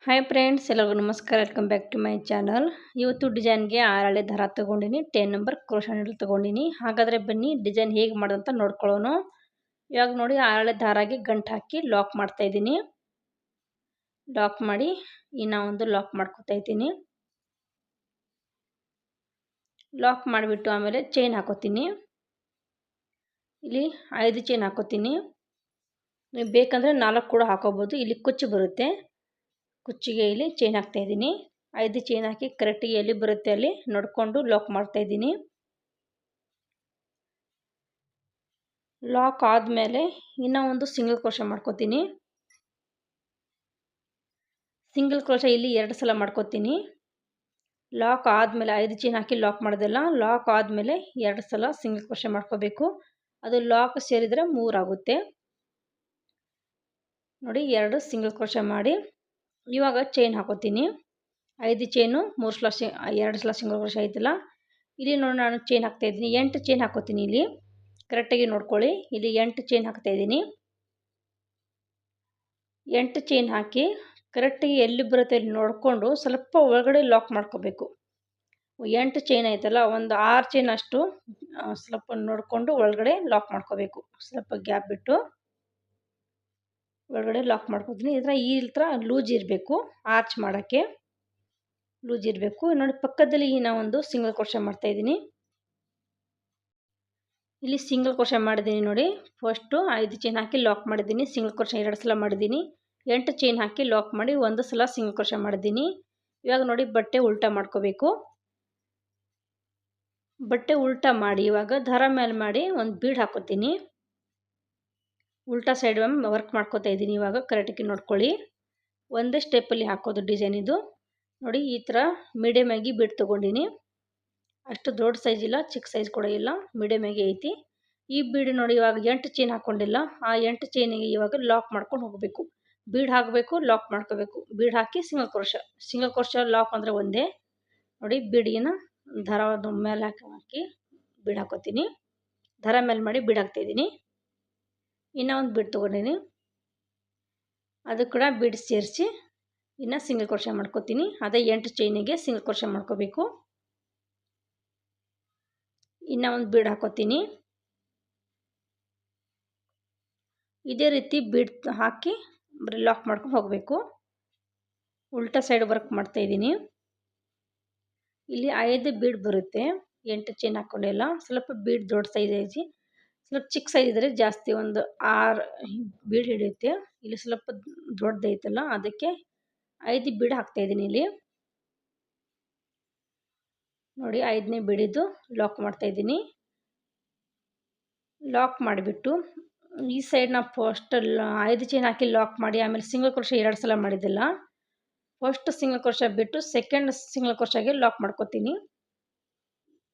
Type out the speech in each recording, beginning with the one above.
Hi friends, ಎಲ್ಲರಿಗೂ ನಮಸ್ಕಾರ. Welcome back to my channel. ಇವತ್ತು ಡಿಸೈನ್ಗೆ 6 ಹಳೆ ದಾರ ತೊಗೊಂಡಿನಿ, 10 ನಂಬರ್ ಕ್ರೋಶಾ ನೀಡಲ್ ತೊಗೊಂಡಿನಿ. ಹಾಗಾದರೆ ಬನ್ನಿ ಡಿಸೈನ್ ಹೇಗೆ ಮಾಡೋದಂತ ನೋಡ್ಕೊಳ್ಳೋಣ. ಇವಾಗ ನೋಡಿ 6 ಹಳೆ ದಾರಾಗೆ ಗಂಟು ಹಾಕಿ ಲಾಕ್ ಮಾಡ್ತಾ ಇದ್ದೀನಿ. ಲಾಕ್ ಮಾಡಿ ಇನ್ನೂ ಒಂದು ಲಾಕ್ ಮಾಡ್ಕೊತಾ ಇದ್ದೀನಿ. ಲಾಕ್ ಮಾಡಿಬಿಟ್ಟು ಆಮೇಲೆ ಚೈನ್ ಹಾಕೋತೀನಿ. ಇಲ್ಲಿ 5 ಚೈನ್ ಹಾಕೋತೀನಿ. ನೀವು ಬೇಕಂದರೆ 4 ಕೂಡ ಹಾಕೋಬೋದು. ಇಲ್ಲಿ ಕುಚ್ಚು ಬರುತ್ತೆ, ಕುಚ್ಚಿಗೆ ಇಲ್ಲಿ ಚೈನ್ ಹಾಕ್ತಾ ಇದ್ದೀನಿ. 5 ಚೈನ್ ಹಾಕಿ ಕರೆಕ್ಟಿಗೆ ಎಲ್ಲಿ ಬರುತ್ತೆ ಅಲ್ಲಿ ನೋಡಿಕೊಂಡು ಲಾಕ್ ಮಾಡ್ತಾ ಇದ್ದೀನಿ. ಲಾಕ್ ಆದಮೇಲೆ ಇನ್ನೂ ಒಂದು ಸಿಂಗಲ್ ಕ್ರೋಶಾ ಮಾಡ್ಕೋತೀನಿ. ಸಿಂಗಲ್ ಕ್ರೋಶಾ ಇಲ್ಲಿ 2 ಸಲ ಮಾಡ್ಕೋತೀನಿ. ಲಾಕ್ ಆದಮೇಲೆ 5 ಚೈನ್ ಹಾಕಿ ಲಾಕ್ ಮಾಡೋದಲ್ಲ, ಲಾಕ್ ಆದಮೇಲೆ 2 ಸಲ ಸಿಂಗಲ್ ಕ್ರೋಶಾ ಮಾಡ್ಕೋಬೇಕು. ಅದು ಲಾಕ್ ಸೇರಿದರೆ 3 ಆಗುತ್ತೆ ನೋಡಿ. 2 ಸಿಂಗಲ್ ಕ್ರೋಶಾ ಮಾಡಿ ಇವಾಗ ಚೈನ್ ಹಾಕೋತೀನಿ. 5 ಚೈನು 3 ಸಲ 2 ಸಲ ಸಿಂಗಲ್ ಕ್ರೋಶಾ ಆಯ್ತಲ್ಲ. ಇಲ್ಲಿ ನೋಡಿ ನಾನು ಚೈನ್ ಹಾಕ್ತಾ ಇದ್ದೀನಿ. 8 ಚೈನ್ ಹಾಕೋತೀನಿ. ಇಲ್ಲಿ ಕರೆಕ್ಟಾಗಿ ನೋಡ್ಕೊಳ್ಳಿ. ಇಲ್ಲಿ 8 ಚೈನ್ ಹಾಕ್ತಾ ಇದ್ದೀನಿ. 8 ಚೈನ್ ಹಾಕಿ ಕರೆಕ್ಟಾಗಿ ಎಲ್ಲಿ ಬರುತ್ತೆ ಅಲ್ಲಿ ನೋಡಿಕೊಂಡು ಸ್ವಲ್ಪ ಒಳಗಡೆ ಲಾಕ್ ಮಾಡ್ಕೋಬೇಕು. 8 ಚೈನ್ ಆಯ್ತಲ್ಲ, ಒಂದು 6 ಚೈನ್ ಅಷ್ಟು ಸ್ವಲ್ಪ ನೋಡಿಕೊಂಡು ಒಳಗಡೆ ಲಾಕ್ ಮಾಡ್ಕೋಬೇಕು. ಸ್ವಲ್ಪ ಗ್ಯಾಪ್ ಬಿಟ್ಟು ಒಳಗಡೆ ಲಾಕ್ ಮಾಡ್ಕೊತೀನಿ. ಈ ಥರ ಲೂಸ್ ಇರಬೇಕು, ಆರ್ಚ್ ಮಾಡೋಕ್ಕೆ ಲೂಸ್ ಇರಬೇಕು ನೋಡಿ. ಪಕ್ಕದಲ್ಲಿ ನಾನು ಒಂದು ಸಿಂಗಲ್ ಕ್ರೋಶಾ ಮಾಡ್ತಾಯಿದ್ದೀನಿ. ಇಲ್ಲಿ ಸಿಂಗಲ್ ಕ್ರೋಶಾ ಮಾಡಿದ್ದೀನಿ ನೋಡಿ. ಫಸ್ಟು 5 ಚೈನ್ ಹಾಕಿ ಲಾಕ್ ಮಾಡಿದ್ದೀನಿ. ಸಿಂಗಲ್ ಕ್ರೋಶಾ 2 ಸಲ ಮಾಡಿದ್ದೀನಿ. 8 ಚೈನ್ ಹಾಕಿ ಲಾಕ್ ಮಾಡಿ 1 ಸಲ ಸಿಂಗಲ್ ಕ್ರೋಶಾ ಮಾಡಿದ್ದೀನಿ. ಇವಾಗ ನೋಡಿ ಬಟ್ಟೆ ಉಲ್ಟಾ ಮಾಡ್ಕೋಬೇಕು. ಬಟ್ಟೆ ಉಲ್ಟಾ ಮಾಡಿ ಇವಾಗ ದಾರ ಮೇಲೆ ಮಾಡಿ ಒಂದು ಬೀಡ್ ಹಾಕೋತೀನಿ. ಉಲ್ಟಾ ಸೈಡ್ ವರ್ಕ್ ಮಾಡ್ಕೋತಾ ಇದ್ದೀನಿ. ಇವಾಗ ಕರೆಕ್ಟಾಗಿ ನೋಡ್ಕೊಳ್ಳಿ. ಒಂದೇ ಸ್ಟೆಪ್ಪಲ್ಲಿ ಹಾಕೋದು ಡಿಸೈನ್ ಇದು ನೋಡಿ. ಈ ಥರ ಮೀಡಿಯಮ್ ಆಗಿ ಬೀಡ್ ತೊಗೊಂಡಿನಿ. ಅಷ್ಟು ದೊಡ್ಡ ಸೈಜ್ ಇಲ್ಲ, ಚಿಕ್ಕ ಸೈಜ್ ಕೂಡ ಇಲ್ಲ, ಮೀಡಿಯಮ್ ಆಗಿ ಐತಿ. ಈ ಬೀಡ್ ನೋಡಿ ಇವಾಗ 8 ಚೈನ್ ಹಾಕ್ಕೊಂಡಿಲ್ಲ, ಆ 8 ಚೈನಿಗೆ ಇವಾಗ ಲಾಕ್ ಮಾಡ್ಕೊಂಡು ಹೋಗಬೇಕು. ಬೀಡ್ ಹಾಕಬೇಕು, ಲಾಕ್ ಮಾಡ್ಕೋಬೇಕು. ಬೀಡ್ ಹಾಕಿ ಸಿಂಗಲ್ ಕ್ರೋಶಾ ಲಾಕ್ ಅಂದರೆ ಒಂದೇ ನೋಡಿ. ಬೀಡಿನ ದಾರದ ಮೇಲೆ ಹಾಕಿ ಬೀಡ್ ಹಾಕೋತೀನಿ. ದಾರ ಮೇಲೆ ಮಾಡಿ ಬೀಡ್ ಹಾಕ್ತಾಯಿದ್ದೀನಿ. ಇನ್ನೂ ಒಂದು ಬೀಡ್ ತೊಗೊಂಡಿನಿ, ಅದು ಕೂಡ ಬೀಡ್ ಸೇರಿಸಿ ಇನ್ನು ಸಿಂಗಲ್ ಕ್ರೋಶಾ ಮಾಡ್ಕೋತೀನಿ. ಅದೇ 8 ಚೈನಿಗೆ ಸಿಂಗಲ್ ಕ್ರೋಶಾ ಮಾಡ್ಕೋಬೇಕು. ಇನ್ನೂ ಒಂದು ಬೀಡ್ ಹಾಕೋತೀನಿ. ಇದೇ ರೀತಿ ಬೀಡ್ ಹಾಕಿ ಬರೀ ಲಾಕ್ ಮಾಡ್ಕೊಂಡು ಹೋಗಬೇಕು. ಉಲ್ಟಾ ಸೈಡ್ ವರ್ಕ್ ಮಾಡ್ತಾಯಿದ್ದೀನಿ. ಇಲ್ಲಿ 5 ಬೀಡ್ ಬರುತ್ತೆ, 8 ಚೈನ್ ಹಾಕ್ಕೊಂಡಿಲ್ಲ. ಸ್ವಲ್ಪ ಬೀಡ್ ದೊಡ್ಡ ಸೈಜ್ ಐತಿ, ಸ್ವಲ್ಪ ಚಿಕ್ಕ ಸೈಜ್ ಇದ್ದರೆ ಜಾಸ್ತಿ ಒಂದು 6 ಬೀಡ್ ಹಿಡಿಯುತ್ತೆ. ಇಲ್ಲಿ ಸ್ವಲ್ಪ ದೊಡ್ಡದೈತಲ್ಲ, ಅದಕ್ಕೆ 5 ಬೀಡ್ ಹಾಕ್ತಾಯಿದ್ದೀನಿ. ಇಲ್ಲಿ ನೋಡಿ 5ನೇ ಬೀಡಿದ್ದು ಲಾಕ್ ಮಾಡ್ತಾಯಿದ್ದೀನಿ. ಲಾಕ್ ಮಾಡಿಬಿಟ್ಟು ಈ ಸೈಡ್ನ ಫಸ್ಟ್ 5 ಚೈನ್ ಹಾಕಿ ಲಾಕ್ ಮಾಡಿ ಆಮೇಲೆ ಸಿಂಗಲ್ ಕ್ರೋಶಾ 2 ಸಲ ಮಾಡಿದ್ದಿಲ್ಲ, ಫಸ್ಟ್ ಸಿಂಗಲ್ ಕ್ರೋಶಾ ಬಿಟ್ಟು ಸೆಕೆಂಡ್ ಸಿಂಗಲ್ ಕ್ರೋಶಾಗೆ ಲಾಕ್ ಮಾಡ್ಕೋತೀನಿ.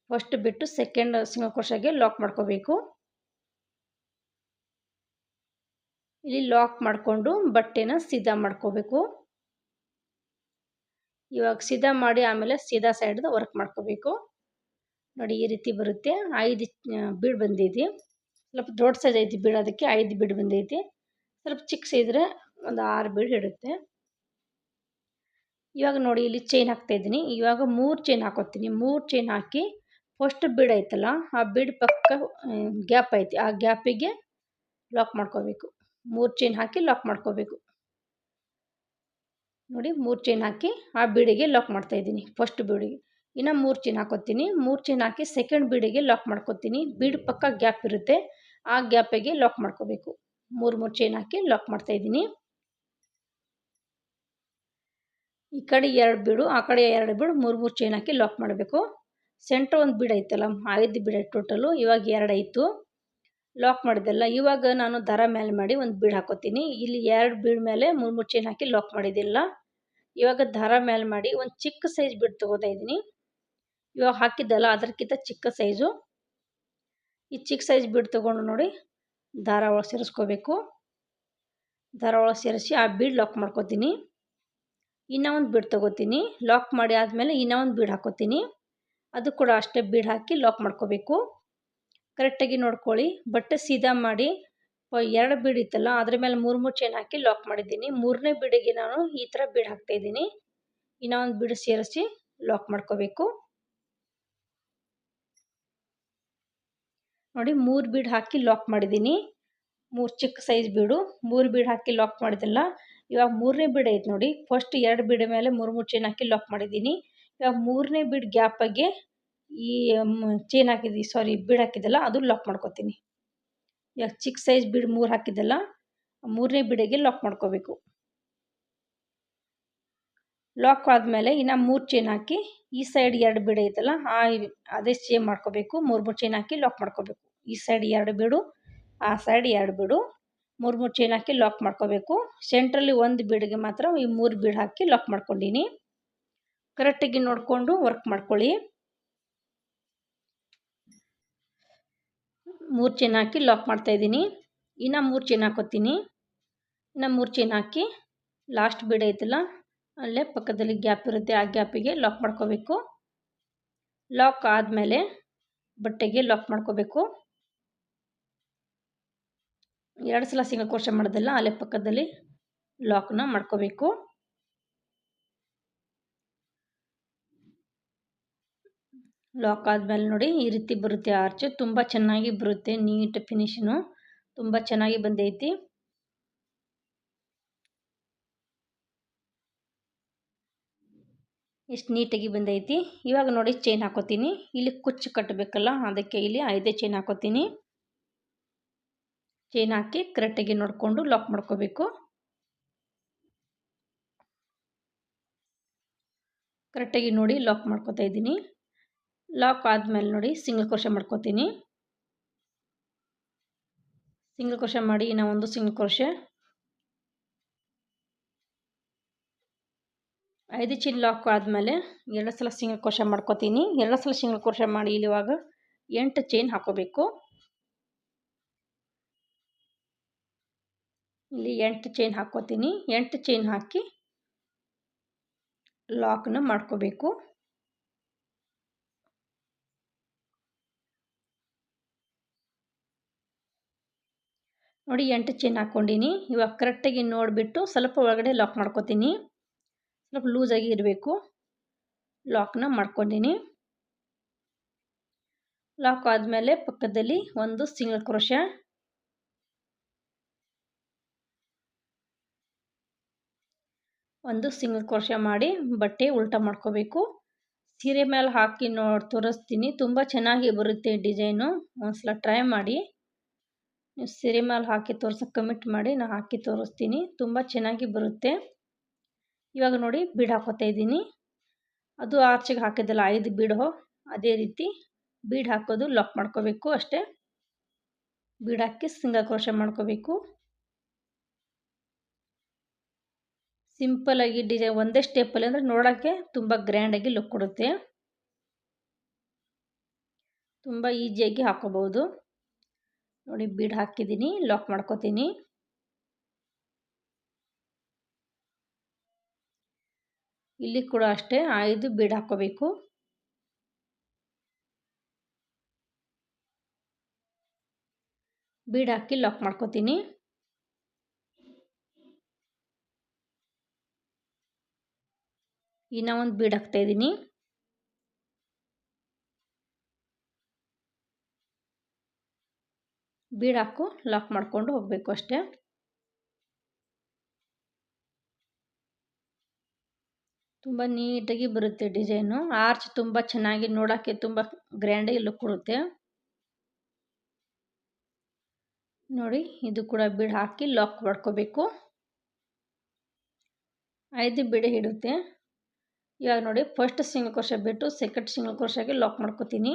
ಫಸ್ಟ್ ಬಿಟ್ಟು ಸೆಕೆಂಡ್ ಸಿಂಗಲ್ ಕ್ರೋಶಾಗೆ ಲಾಕ್ ಮಾಡ್ಕೋಬೇಕು. ಇಲ್ಲಿ ಲಾಕ್ ಮಾಡಿಕೊಂಡು ಬಟ್ಟೆನ ಸೀದಾ ಮಾಡ್ಕೋಬೇಕು. ಇವಾಗ ಸೀದಾ ಮಾಡಿ ಆಮೇಲೆ ಸೀದಾ ಸೈಡ್ದು ವರ್ಕ್ ಮಾಡ್ಕೋಬೇಕು ನೋಡಿ. ಈ ರೀತಿ ಬರುತ್ತೆ. 5 ಬೀಡ್ ಬಂದೈತಿ. ಸ್ವಲ್ಪ ದೊಡ್ಡ ಸೈಜ್ ಐತಿ ಬೀಡ್, ಅದಕ್ಕೆ 5 ಬೀಡ್ ಬಂದೈತಿ. ಸ್ವಲ್ಪ ಚಿಕ್ಕ ಸೈಜ್ ಇದ್ದರೆ ಒಂದು 6 ಬೀಡ್ ಇಡುತ್ತೆ. ಇವಾಗ ನೋಡಿ ಇಲ್ಲಿ ಚೈನ್ ಹಾಕ್ತಾಯಿದ್ದೀನಿ. ಇವಾಗ 3 ಚೈನ್ ಹಾಕೋತೀನಿ. 3 ಚೈನ್ ಹಾಕಿ ಫಸ್ಟ್ ಬೀಡ್ ಐತಲ್ಲ, ಆ ಬೀಡ್ ಪಕ್ಕ ಗ್ಯಾಪ್ ಐತಿ, ಆ ಗ್ಯಾಪಿಗೆ ಲಾಕ್ ಮಾಡ್ಕೋಬೇಕು. 3 ಚೈನ್ ಹಾಕಿ ಲಾಕ್ ಮಾಡ್ಕೋಬೇಕು ನೋಡಿ. 3 ಚೈನ್ ಹಾಕಿ ಆ ಬೀಡಿಗೆ ಲಾಕ್ ಮಾಡ್ತಾಯಿದ್ದೀನಿ, ಫಸ್ಟ್ ಬೀಡಿಗೆ. ಇನ್ನು 3 ಚೈನ್ ಹಾಕೋತೀನಿ. 3 ಚೈನ್ ಹಾಕಿ ಸೆಕೆಂಡ್ ಬೀಡಿಗೆ ಲಾಕ್ ಮಾಡ್ಕೋತೀನಿ. ಬೀಡ್ ಪಕ್ಕ ಗ್ಯಾಪ್ ಇರುತ್ತೆ, ಆ ಗ್ಯಾಪಿಗೆ ಲಾಕ್ ಮಾಡ್ಕೋಬೇಕು. 3 ಚೈನ್ ಹಾಕಿ ಲಾಕ್ ಮಾಡ್ತಾಯಿದ್ದೀನಿ. ಈ ಕಡೆ 2 ಬೀಡು, ಆ ಕಡೆ 2 ಬೀಡು, 3 ಚೈನ್ ಹಾಕಿ ಲಾಕ್ ಮಾಡಬೇಕು. ಸೆಂಟ್ರ್ ಒಂದು ಬೀಡ್ ಐತಲ್ಲ, 5 ಬೀಡ್ ಟೋಟಲು. ಇವಾಗ 2 ಆಯಿತು ಲಾಕ್ ಮಾಡಿದ್ದೆಲ್ಲ. ಇವಾಗ ನಾನು ದಾರ ಮೇಲೆ ಮಾಡಿ ಒಂದು ಬೀಡ್ ಹಾಕೋತೀನಿ. ಇಲ್ಲಿ 2 ಬೀಡ್ ಮೇಲೆ 3 ಚೈನ್ ಹಾಕಿ ಲಾಕ್ ಮಾಡಿದ್ದಿಲ್ಲ. ಇವಾಗ ದಾರ ಮೇಲೆ ಮಾಡಿ ಒಂದು ಚಿಕ್ಕ ಸೈಜ್ ಬೀಡ್ ತೊಗೋತಾ ಇದ್ದೀನಿ. ಇವಾಗ ಹಾಕಿದ್ದಲ್ಲ ಅದಕ್ಕಿಂತ ಚಿಕ್ಕ ಸೈಜು. ಈ ಚಿಕ್ಕ ಸೈಜ್ ಬೀಡ್ ತೊಗೊಂಡು ನೋಡಿ ದಾರ ಒಳಗೆ ಸೇರಿಸ್ಕೋಬೇಕು. ದಾರ ಒಳಗೆ ಸೇರಿಸಿ ಆ ಬೀಡ್ ಲಾಕ್ ಮಾಡ್ಕೋತೀನಿ. ಇನ್ನೂ ಒಂದು ಬೀಡ್ ತೊಗೋತೀನಿ. ಲಾಕ್ ಮಾಡಿ ಆದಮೇಲೆ ಇನ್ನೂ ಒಂದು ಬೀಡ್ ಹಾಕೋತೀನಿ. ಅದು ಕೂಡ ಅಷ್ಟೇ ಬೀಡ್ ಹಾಕಿ ಲಾಕ್ ಮಾಡ್ಕೋಬೇಕು. ಕರೆಕ್ಟಾಗಿ ನೋಡ್ಕೊಳ್ಳಿ. ಬಟ್ಟೆ ಸೀದಾ ಮಾಡಿ 2 ಬೀಡ್ ಇತ್ತಲ್ಲ ಅದ್ರ ಮೇಲೆ 3 ಚೈನ್ ಹಾಕಿ ಲಾಕ್ ಮಾಡಿದ್ದೀನಿ. 3ನೇ ಬೀಡಿಗೆ ನಾನು ಈ ಥರ ಬೀಡ್ ಹಾಕ್ತಾಯಿದ್ದೀನಿ. ಇನ್ನೂ ಒಂದು ಬೀಡ್ ಸೇರಿಸಿ ಲಾಕ್ ಮಾಡ್ಕೋಬೇಕು. ನೋಡಿ 3 ಬೀಡ್ ಹಾಕಿ ಲಾಕ್ ಮಾಡಿದ್ದೀನಿ. 3 ಚಿಕ್ಕ ಸೈಜ್ ಬೀಡು 3 ಬೀಡ್ ಹಾಕಿ ಲಾಕ್ ಮಾಡಿದಲ್ಲ. ಇವಾಗ 3ನೇ ಬೀಡ್ ಐತೆ ನೋಡಿ. ಫಸ್ಟ್ 2 ಬೀಡ್ ಮೇಲೆ 3 ಚೈನ್ ಹಾಕಿ ಲಾಕ್ ಮಾಡಿದ್ದೀನಿ. ಇವಾಗ 3ನೇ ಬೀಡ್ ಗ್ಯಾಪಾಗೆ ಈ ಚೈನ್ ಹಾಕಿದ್ವಿ ಬೀಡ್ ಹಾಕಿದ್ದಲ್ಲ ಅದು ಲಾಕ್ ಮಾಡ್ಕೊತೀನಿ. ಇವಾಗ ಚಿಕ್ಕ ಸೈಜ್ ಬೀಡ್ 3 ಹಾಕಿದ್ದಲ್ಲ 3ನೇ ಬೀಡಿಗೆ ಲಾಕ್ ಮಾಡ್ಕೋಬೇಕು. ಲಾಕ್ ಆದಮೇಲೆ ಇನ್ನು 3 ಚೈನ್ ಹಾಕಿ ಈ ಸೈಡ್ 2 ಬೀಡ್ ಐತಲ್ಲ ಅದೇ ಸೇಮ್ ಮಾಡ್ಕೋಬೇಕು. 3 ಚೈನ್ ಹಾಕಿ ಲಾಕ್ ಮಾಡ್ಕೋಬೇಕು. ಈ ಸೈಡ್ 2 ಬೀಡು ಆ ಸೈಡ್ 2 ಬೀಡು 3 ಚೈನ್ ಹಾಕಿ ಲಾಕ್ ಮಾಡ್ಕೋಬೇಕು. ಸೆಂಟ್ರಲ್ಲಿ 1 ಬೀಡಿಗೆ ಮಾತ್ರ ಈ 3 ಬೀಡ್ ಹಾಕಿ ಲಾಕ್ ಮಾಡ್ಕೊಂಡಿನಿ. ಕರೆಕ್ಟಾಗಿ ನೋಡಿಕೊಂಡು ವರ್ಕ್ ಮಾಡ್ಕೊಳ್ಳಿ. 3 ಚೈನ್ ಹಾಕಿ ಲಾಕ್ ಮಾಡ್ತಾಯಿದ್ದೀನಿ. ಇನ್ನು 3 ಚೈನ್ ಹಾಕೋತೀನಿ. ಇನ್ನು 3 ಚೈನ್ ಹಾಕಿ ಲಾಸ್ಟ್ ಬೀಡ್ ಐತಲ್ಲ ಅಲ್ಲೇ ಪಕ್ಕದಲ್ಲಿ ಗ್ಯಾಪ್ ಇರುತ್ತೆ ಆ ಗ್ಯಾಪಿಗೆ ಲಾಕ್ ಮಾಡ್ಕೋಬೇಕು. ಲಾಕ್ ಆದಮೇಲೆ ಬಟ್ಟೆಗೆ ಲಾಕ್ ಮಾಡ್ಕೋಬೇಕು. 2 ಸಲ ಸಿಂಗಲ್ ಕ್ರೋಶೆ ಮಾಡೋದಲ್ಲ ಅಲ್ಲೇ ಪಕ್ಕದಲ್ಲಿ ಲಾಕ್ನ ಮಾಡ್ಕೋಬೇಕು. ಲಾಕ್ ಆದಮೇಲೆ ನೋಡಿ ಈ ರೀತಿ ಬರುತ್ತೆ ಆರ್ಚ್. ತುಂಬ ಚೆನ್ನಾಗಿ ಬರುತ್ತೆ. ನೀಟ್ ಫಿನಿಶಿನು ತುಂಬ ಚೆನ್ನಾಗಿ ಬಂದೈತಿ. ಎಷ್ಟು ನೀಟಾಗಿ ಬಂದೈತಿ. ಇವಾಗ ನೋಡಿ ಚೈನ್ ಹಾಕೋತೀನಿ. ಇಲ್ಲಿ ಕುಚ್ಚು ಕಟ್ಟಬೇಕಲ್ಲ ಅದಕ್ಕೆ ಇಲ್ಲಿ 5 ಚೈನ್ ಹಾಕೋತೀನಿ. ಚೈನ್ ಹಾಕಿ ಕರೆಕ್ಟಾಗಿ ನೋಡಿಕೊಂಡು ಲಾಕ್ ಮಾಡ್ಕೋಬೇಕು. ಕರೆಕ್ಟಾಗಿ ನೋಡಿ ಲಾಕ್ ಮಾಡ್ಕೋತಾ ಇದ್ದೀನಿ. ಲಾಕ್ ಆದಮೇಲೆ ನೋಡಿ ಸಿಂಗಲ್ ಕ್ರೋಶೆ ಮಾಡ್ಕೋತೀನಿ. ಸಿಂಗಲ್ ಕ್ರೋಶೆ ಮಾಡಿ ಇನ್ನೂ ಒಂದು ಸಿಂಗಲ್ ಕ್ರೋಶೆ 5 ಚೈನ್ ಲಾಕ್ ಆದಮೇಲೆ 2 ಸಲ ಸಿಂಗಲ್ ಕ್ರೋಶೆ ಮಾಡ್ಕೋತೀನಿ. 2 ಸಲ ಸಿಂಗಲ್ ಕ್ರೋಶೆ ಮಾಡಿ ಇಲ್ಲಿ ಇವಾಗ 8 ಚೈನ್ ಹಾಕೋಬೇಕು. ಇಲ್ಲಿ 8 ಚೈನ್ ಹಾಕೋತೀನಿ. 8 ಚೈನ್ ಹಾಕಿ ಲಾಕ್ನ ಮಾಡ್ಕೋಬೇಕು. ನೋಡಿ 8 ಚೈನ್ ಹಾಕ್ಕೊಂಡಿನಿ. ಇವಾಗ ಕರೆಕ್ಟಾಗಿ ನೋಡಿಬಿಟ್ಟು ಸ್ವಲ್ಪ ಒಳಗಡೆ ಲಾಕ್ ಮಾಡ್ಕೋತೀನಿ. ಸ್ವಲ್ಪ ಲೂಸಾಗಿ ಇರಬೇಕು. ಲಾಕ್ನ ಮಾಡ್ಕೊಂಡಿನಿ. ಲಾಕ್ ಆದಮೇಲೆ ಪಕ್ಕದಲ್ಲಿ ಒಂದು ಸಿಂಗಲ್ ಕ್ರೋಶೆ ಮಾಡಿ ಬಟ್ಟೆ ಉಲ್ಟಾ ಮಾಡ್ಕೋಬೇಕು. ಸೀರೆ ಮೇಲೆ ಹಾಕಿ ತೋರಿಸ್ತೀನಿ. ತುಂಬ ಚೆನ್ನಾಗಿ ಬರುತ್ತೆ ಡಿಸೈನು. ಒಂದ್ಸಲ ಟ್ರೈ ಮಾಡಿ. ನೀವು ಸೀರೆ ಮೇಲೆ ಹಾಕಿ ತೋರ್ಸೋಕೆ ಕಮಿಟ್ ಮಾಡಿ ನಾನು ಹಾಕಿ ತೋರಿಸ್ತೀನಿ. ತುಂಬ ಚೆನ್ನಾಗಿ ಬರುತ್ತೆ. ಇವಾಗ ನೋಡಿ ಬೀಡ್ ಹಾಕೋತಾ ಇದ್ದೀನಿ. ಅದು ಆರ್ಚಿಗೆ ಹಾಕಿದ್ದಲ್ಲ 5 ಬೀಡು ಅದೇ ರೀತಿ ಬೀಡ್ ಹಾಕೋದು ಲಾಕ್ ಮಾಡ್ಕೋಬೇಕು ಅಷ್ಟೇ. ಬೀಡ್ ಹಾಕಿ ಸಿಂಗಲ್ ಕ್ರೋಶೆ ಮಾಡ್ಕೋಬೇಕು. ಸಿಂಪಲ್ಲಾಗಿ ಡಿಸೈನ್ ಒಂದೇ ಸ್ಟೆಪ್ಪಲ್ಲಿ ಅಂದರೆ ನೋಡೋಕ್ಕೆ ತುಂಬ ಗ್ರ್ಯಾಂಡಾಗಿ ಲುಕ್ ಕೊಡುತ್ತೆ. ತುಂಬ ಈಸಿಯಾಗಿ ಹಾಕೋಬಹುದು. ನೋಡಿ ಬೀಡ್ ಹಾಕಿದ್ದೀನಿ. ಲಾಕ್ ಮಾಡ್ಕೋತೀನಿ. ಇಲ್ಲಿ ಕೂಡ ಅಷ್ಟೇ 5 ಬೀಡ್ ಹಾಕೋಬೇಕು. ಬೀಡ್ ಹಾಕಿ ಲಾಕ್ ಮಾಡ್ಕೋತೀನಿ. ಇನ್ನೂ ಒಂದು ಬೀಡ್ ಹಾಕ್ತಾ ಇದ್ದೀನಿ. ಬೀಡ್ ಹಾಕು ಲಾಕ್ ಮಾಡ್ಕೊಂಡು ಹೋಗಬೇಕು ಅಷ್ಟೇ. ತುಂಬ ನೀಟಾಗಿ ಬರುತ್ತೆ ಡಿಸೈನು. ಆರ್ಚ್ ತುಂಬ ಚೆನ್ನಾಗಿ ನೋಡೋಕ್ಕೆ ತುಂಬ ಗ್ರ್ಯಾಂಡಾಗಿ ಲುಕ್ ಕೊಡುತ್ತೆ. ನೋಡಿ ಇದು ಕೂಡ ಬೀಡ್ ಹಾಕಿ ಲಾಕ್ ಮಾಡ್ಕೋಬೇಕು. 5 ಬೀಡ್ ಹಿಡುತ್ತೆ. ಇವಾಗ ನೋಡಿ ಫಸ್ಟ್ ಸಿಂಗಲ್ ಕ್ರೋಶೆ ಬಿಟ್ಟು ಸೆಕೆಂಡ್ ಸಿಂಗಲ್ ಕ್ರೋಶೆಗೆ ಲಾಕ್ ಮಾಡ್ಕೋತೀನಿ.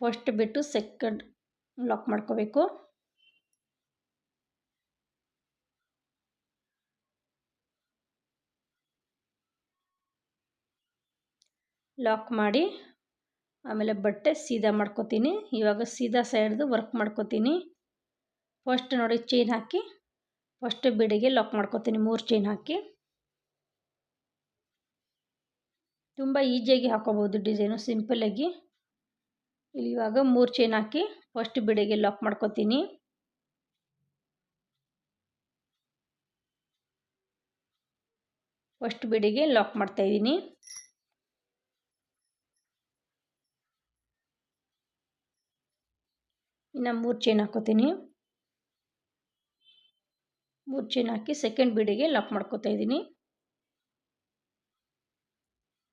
ಫಸ್ಟ್ ಬಿಟ್ಟು ಸೆಕೆಂಡ್ ಲಾಕ್ ಮಾಡ್ಕೋಬೇಕು. ಲಾಕ್ ಮಾಡಿ ಆಮೇಲೆ ಬಟ್ಟೆ ಸೀದಾ ಮಾಡ್ಕೋತೀನಿ. ಇವಾಗ ಸೀದಾ ಸೈಡ್ದು ವರ್ಕ್ ಮಾಡ್ಕೋತೀನಿ. ಫಸ್ಟ್ ನೋಡಿ ಚೈನ್ ಹಾಕಿ ಫಸ್ಟ್ ಬೀಡಿಗೆ ಲಾಕ್ ಮಾಡ್ಕೋತೀನಿ. 3 ಚೈನ್ ಹಾಕಿ ತುಂಬ ಈಸಿಯಾಗಿ ಹಾಕೋಬಹುದು ಡಿಸೈನು ಸಿಂಪಲ್ಲಾಗಿ. ಇಲ್ಲಿ ಇವಾಗ 3 ಚೈನ್ ಹಾಕಿ ಫಸ್ಟ್ ಬಿಡಿಗೆ ಲಾಕ್ ಮಾಡ್ಕೊತೀನಿ. ಫಸ್ಟ್ ಬಿಡಿಗೆ ಲಾಕ್ ಮಾಡ್ತಾ ಇದ್ದೀನಿ. ಇನ್ನು 3 ಚೈನ್ ಹಾಕೋತೀನಿ. 3 ಚೈನ್ ಹಾಕಿ ಸೆಕೆಂಡ್ ಬಿಡಿಗೆ ಲಾಕ್ ಮಾಡ್ಕೊತಾ ಇದ್ದೀನಿ.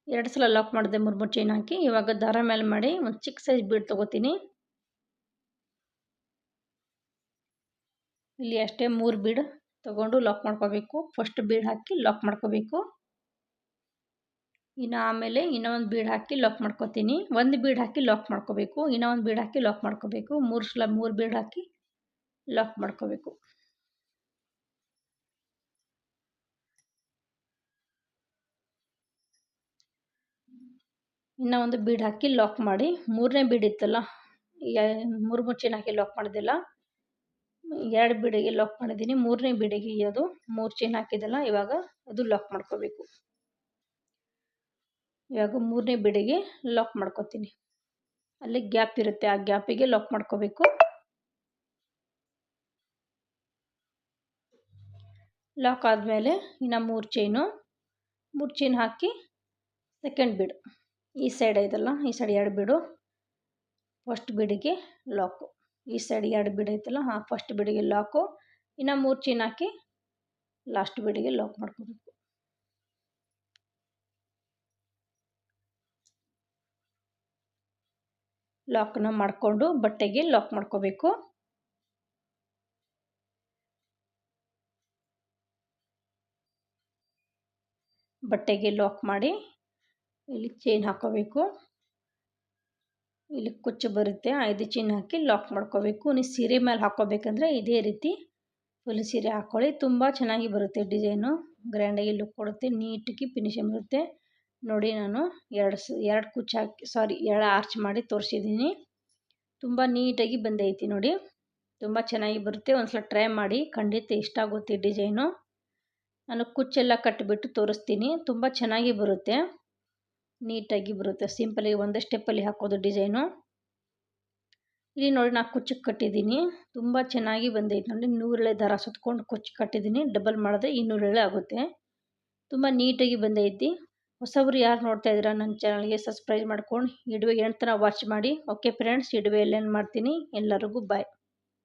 2 ಸಲ ಲಾಕ್ ಮಾಡಿದೆ 3 ಚೈನ್ ಹಾಕಿ. ಇವಾಗ ದಾರ ಮೇಲೆ ಮಾಡಿ ಒಂದು ಚಿಕ್ಕ ಸೈಜ್ ಬೀಡ್ ತೊಗೋತೀನಿ. ಇಲ್ಲಿ ಅಷ್ಟೇ 3 ಬೀಡ್ ತೊಗೊಂಡು ಲಾಕ್ ಮಾಡ್ಕೋಬೇಕು. ಫಸ್ಟ್ ಬೀಡ್ ಹಾಕಿ ಲಾಕ್ ಮಾಡ್ಕೋಬೇಕು. ಇನ್ನು ಆಮೇಲೆ ಇನ್ನೂ ಒಂದು ಬೀಡ್ ಹಾಕಿ ಲಾಕ್ ಮಾಡ್ಕೋತೀನಿ. ಒಂದು ಬೀಡ್ ಹಾಕಿ ಲಾಕ್ ಮಾಡ್ಕೋಬೇಕು. ಇನ್ನೂ ಒಂದು ಬೀಡ್ ಹಾಕಿ ಲಾಕ್ ಮಾಡ್ಕೋಬೇಕು. 3 ಸಲ 3 ಬೀಡ್ ಹಾಕಿ ಲಾಕ್ ಮಾಡ್ಕೋಬೇಕು. ಇನ್ನೂ ಒಂದು ಬೀಡ್ ಹಾಕಿ ಲಾಕ್ ಮಾಡಿ 3ನೇ ಬೀಡ್ ಇತ್ತಲ್ಲ, 3 ಚೈನ್ ಹಾಕಿ ಲಾಕ್ ಮಾಡಿದ್ದೆಲ್ಲ 2 ಬೀಡಿಗೆ ಲಾಕ್ ಮಾಡಿದ್ದೀನಿ. 3ನೇ ಬೀಡಿಗೆ ಅದು 3 ಚೈನ್ ಹಾಕಿದ್ದೆಲ್ಲ ಇವಾಗ ಅದು ಲಾಕ್ ಮಾಡ್ಕೋಬೇಕು. ಇವಾಗ 3ನೇ ಬೀಡಿಗೆ ಲಾಕ್ ಮಾಡ್ಕೋತೀನಿ. ಅಲ್ಲಿ ಗ್ಯಾಪ್ ಇರುತ್ತೆ, ಆ ಗ್ಯಾಪಿಗೆ ಲಾಕ್ ಮಾಡ್ಕೋಬೇಕು. ಲಾಕ್ ಆದಮೇಲೆ ಇನ್ನು 3 ಚೈನ್ ಹಾಕಿ ಸೆಕೆಂಡ್ ಬೀಡ್ ಈ ಸೈಡ್ ಐತಲ್ಲ, ಈ ಸೈಡ್ 2 ಬೀಡು, ಫಸ್ಟ್ ಬೀಡಿಗೆ ಲಾಕು. ಈ ಸೈಡ್ 2 ಬೀಡ್ ಐತಲ್ಲ, ಫಸ್ಟ್ ಬೀಡಿಗೆ ಲಾಕು. ಇನ್ನು 3 ಚೈನ್ ಹಾಕಿ ಲಾಸ್ಟ್ ಬೀಡಿಗೆ ಲಾಕ್ ಮಾಡ್ಕೋಬೇಕು. ಲಾಕ್ನ ಮಾಡಿಕೊಂಡು ಬಟ್ಟೆಗೆ ಲಾಕ್ ಮಾಡ್ಕೋಬೇಕು. ಬಟ್ಟೆಗೆ ಲಾಕ್ ಮಾಡಿ ಇಲ್ಲಿ ಚೈನ್ ಹಾಕೋಬೇಕು. ಇಲ್ಲಿ ಕುಚ್ಚು ಬರುತ್ತೆ, 5 ಚೈನ್ ಹಾಕಿ ಲಾಕ್ ಮಾಡ್ಕೋಬೇಕು. ನೀವು ಸೀರೆ ಮೇಲೆ ಹಾಕೋಬೇಕಂದ್ರೆ ಇದೇ ರೀತಿ ಫುಲ್ ಸೀರೆ ಹಾಕ್ಕೊಳ್ಳಿ. ತುಂಬ ಚೆನ್ನಾಗಿ ಬರುತ್ತೆ ಡಿಸೈನು, ಗ್ರ್ಯಾಂಡಾಗಿ ಲುಕ್ ಕೊಡುತ್ತೆ, ನೀಟಾಗಿ ಫಿನಿಶಿಂಗ್ ಬರುತ್ತೆ. ನೋಡಿ ನಾನು 2 ಕುಚ್ಚು ಹಾಕಿ 2 ಆರ್ಚ್ ಮಾಡಿ ತೋರಿಸಿದ್ದೀನಿ. ತುಂಬ ನೀಟಾಗಿ ಬಂದೈತಿ ನೋಡಿ, ತುಂಬ ಚೆನ್ನಾಗಿ ಬರುತ್ತೆ. ಒಂದ್ಸಲ ಟ್ರೈ ಮಾಡಿ, ಖಂಡಿತ ಇಷ್ಟ ಆಗುತ್ತೆ ಡಿಸೈನು. ನಾನು ಕುಚ್ಚೆಲ್ಲ ಕಟ್ಟಿಬಿಟ್ಟು ತೋರಿಸ್ತೀನಿ. ತುಂಬ ಚೆನ್ನಾಗಿ ಬರುತ್ತೆ, ನೀಟಾಗಿ ಬರುತ್ತೆ. ಸಿಂಪಲಾಗಿ ಒಂದೇ ಸ್ಟೆಪ್ಪಲ್ಲಿ ಹಾಕೋದು ಡಿಸೈನು. ಇಲ್ಲಿ ನೋಡಿ ನಾನು ಕುಚ್ಚು ಕಟ್ಟಿದ್ದೀನಿ, ತುಂಬ ಚೆನ್ನಾಗಿ ಬಂದೈತೆ ನೋಡಿ. 100 ಎಳೆ ದಾರ ಸುತ್ಕೊಂಡು ಕುಚ್ಚು ಕಟ್ಟಿದ್ದೀನಿ. ಡಬಲ್ ಮಾಡಿದ್ರೆ 200 ಎಳೆ ಆಗುತ್ತೆ. ತುಂಬ ನೀಟಾಗಿ ಬಂದೈತಿ. ಹೊಸಬ್ರು ಯಾರು ನೋಡ್ತಾ ಇದ್ದೀರಾ ನನ್ನ ಚಾನಲ್ಗೆ ಸಬ್ಸ್ಕ್ರೈಬ್ ಮಾಡ್ಕೊಂಡು ವಿಡಿಯೋ ಎಂಡ್ ತನಕ ವಾಚ್ ಮಾಡಿ. ಓಕೆ ಫ್ರೆಂಡ್ಸ್, ವಿಡಿಯೋ ಎಲ್ಲೇನು ಮಾಡ್ತೀನಿ. ಎಲ್ಲರಿಗೂ ಬಾಯ್.